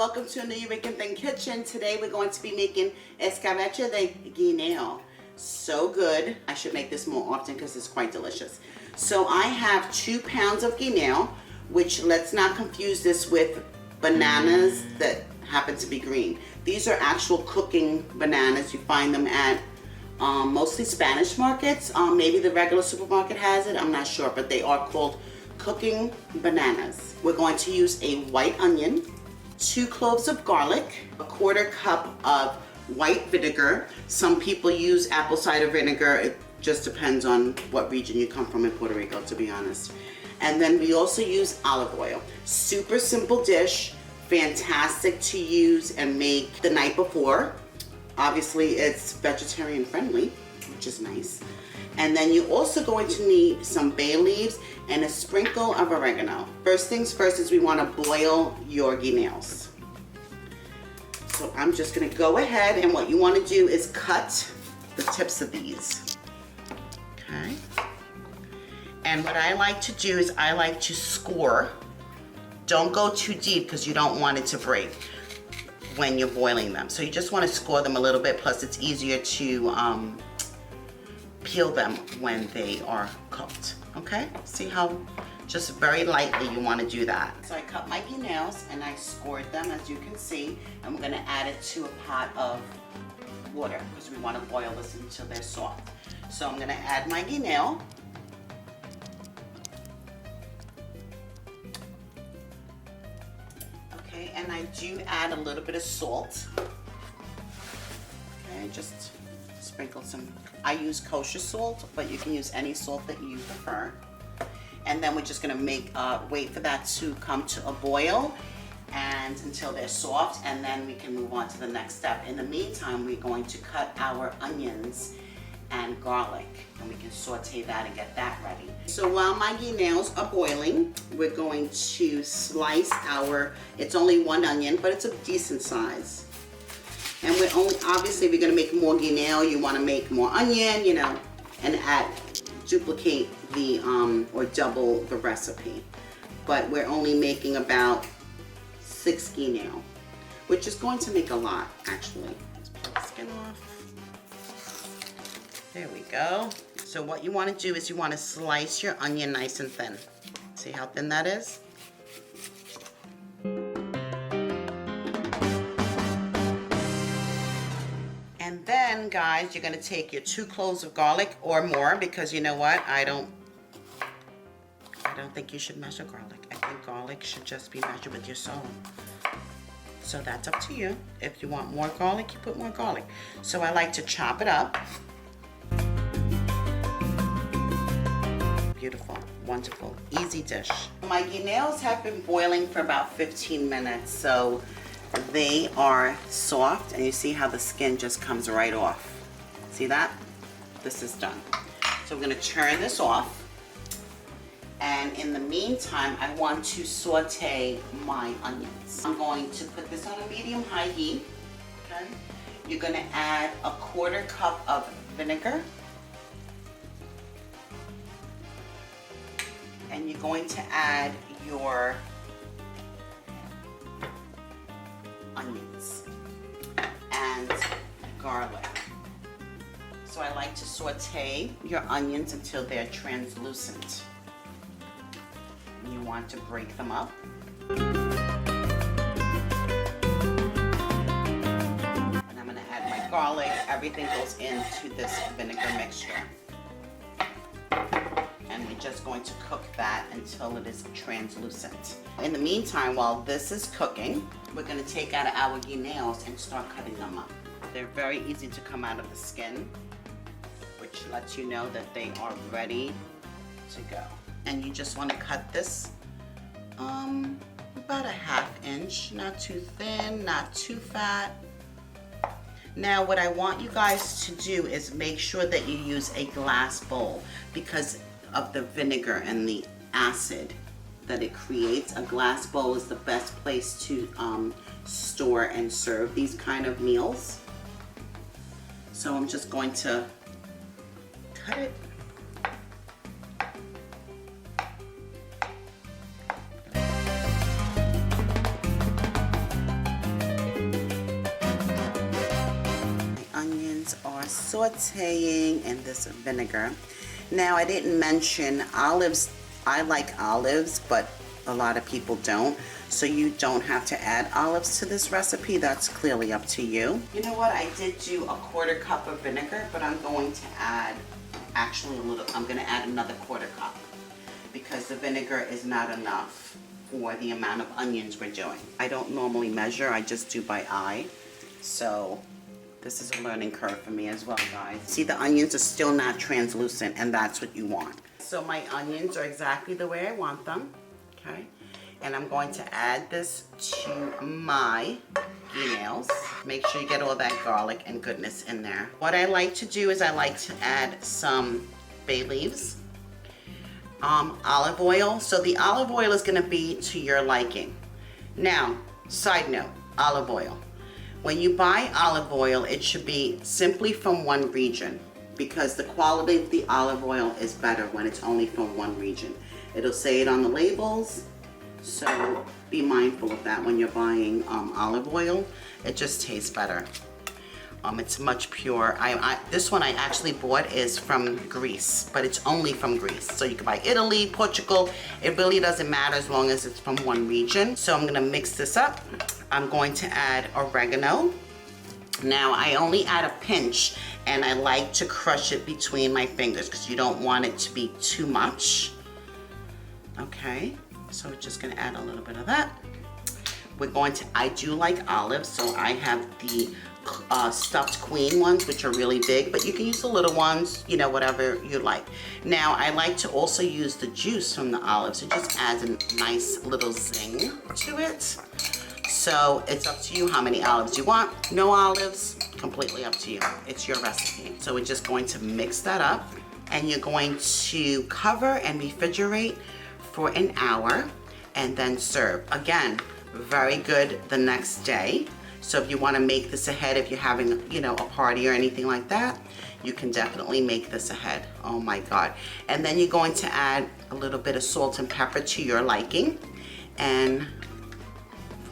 welcome to Anewyoricanthing Kitchen. Today we're going to be making Escabeche de Guineo. So good. I should make this more often because it's quite delicious. So I have 2 pounds of guineo, which let's not confuse this with bananas that happen to be green. These are actual cooking bananas. You find them at mostly Spanish markets. Maybe the regular supermarket has it. I'm not sure, but they are called cooking bananas. We're going to use a white onion, 2 cloves of garlic, a 1/4 cup of white vinegar. Some people use apple cider vinegar. It just depends on what region you come from in Puerto Rico, to be honest. And then we also use olive oil. Super simple dish, fantastic to use and make the night before. Obviously it's vegetarian friendly, which is nice. And then you're also going to need some bay leaves and a sprinkle of oregano. First things first is we want to boil your guineos. So I'm just going to go ahead, and what you want to do is cut the tips of these. Okay. And what I like to do is I like to score. Don't go too deep because you don't want it to break when you're boiling them. So you just want to score them a little bit, plus it's easier to peel them when they are cooked. Okay, see how just very lightly you want to do that. So I cut my guineos and I scored them, as you can see, and we're going to add it to a pot of water because we want to boil this until they're soft. So I'm going to add my guineo. Okay, and I do add a little bit of salt. Okay, just sprinkle some. I use kosher salt, but you can use any salt that you prefer. And then we're just going to wait for that to come to a boil and until they're soft, and then we can move on to the next step. In the meantime, we're going to cut our onions and garlic, and we can saute that and get that ready. So while my guineos are boiling, we're going to slice it's only 1 onion, but it's a decent size. And obviously we're gonna make more guineo, you wanna make more onion, you know, and duplicate or double the recipe. But we're only making about 6 guineo, which is going to make a lot, actually. Let's pull the skin off. There we go. So what you wanna do is you wanna slice your onion nice and thin. See how thin that is? And then, guys, you're going to take your 2 cloves of garlic or more, because you know what? I don't think you should measure garlic. I think garlic should just be measured with your salt. So that's up to you. If you want more garlic, you put more garlic. So I like to chop it up. Beautiful, wonderful, easy dish. My guineos have been boiling for about 15 minutes, so they are soft, and you see how the skin just comes right off. See that? This is done. So we're going to turn this off, and in the meantime I want to saute my onions. I'm going to put this on a medium-high heat. Okay. You're going to add a 1/4 cup of vinegar, and you're going to add your onions and garlic. So I like to saute your onions until they're translucent. And you want to break them up. And I'm going to add my garlic. Everything goes into this vinegar mixture. And we're just going to cook that until it is translucent. In the meantime, while this is cooking, we're going to take out our guineos and start cutting them up. They're very easy to come out of the skin, which lets you know that they are ready to go. And you just want to cut this about a 1/2 inch, not too thin, not too fat. Now what I want you guys to do is make sure that you use a glass bowl, because of the vinegar and the acid that it creates. A glass bowl is the best place to store and serve these kind of meals. So I'm just going to cut it. sauteing in this vinegar. Now, I didn't mention olives. I like olives, but a lot of people don't. So you don't have to add olives to this recipe. That's clearly up to you. You know what? I did do a 1/4 cup of vinegar, but I'm going to add actually I'm going to add another 1/4 cup because the vinegar is not enough for the amount of onions we're doing. I don't normally measure. I just do by eye. So this is a learning curve for me as well, guys. See, the onions are still not translucent, and that's what you want. So my onions are exactly the way I want them, okay? And I'm going to add this to my Guineos. Make sure you get all that garlic and goodness in there. What I like to do is I like to add some bay leaves, olive oil. So the olive oil is gonna be to your liking. Now, side note, olive oil. When you buy olive oil, it should be simply from one region because the quality of the olive oil is better when it's only from one region. It'll say it on the labels, so be mindful of that when you're buying olive oil. It just tastes better. It's much pure. This one I actually bought is from Greece, but it's only from Greece. So you can buy Italy, Portugal. It really doesn't matter as long as it's from one region. So I'm gonna mix this up. I'm going to add oregano. Now I only add a pinch, and I like to crush it between my fingers because you don't want it to be too much. Okay, so we're just gonna add a little bit of that. I do like olives, so I have the stuffed queen ones, which are really big, but you can use the little ones, you know, whatever you like. Now, I like to also use the juice from the olives. It just adds a nice little zing to it. So it's up to you how many olives you want. No olives, completely up to you. It's your recipe. So we're just going to mix that up, and you're going to cover and refrigerate for an hour and then serve. Again, very good the next day. So if you want to make this ahead, if you're having, you know, a party or anything like that, you can definitely make this ahead. Oh my God. And then you're going to add a little bit of salt and pepper to your liking, and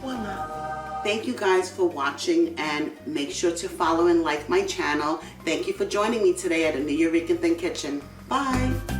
voila. Thank you guys for watching, and make sure to follow and like my channel. Thank you for joining me today at Anewyoricanthing Kitchen. Bye.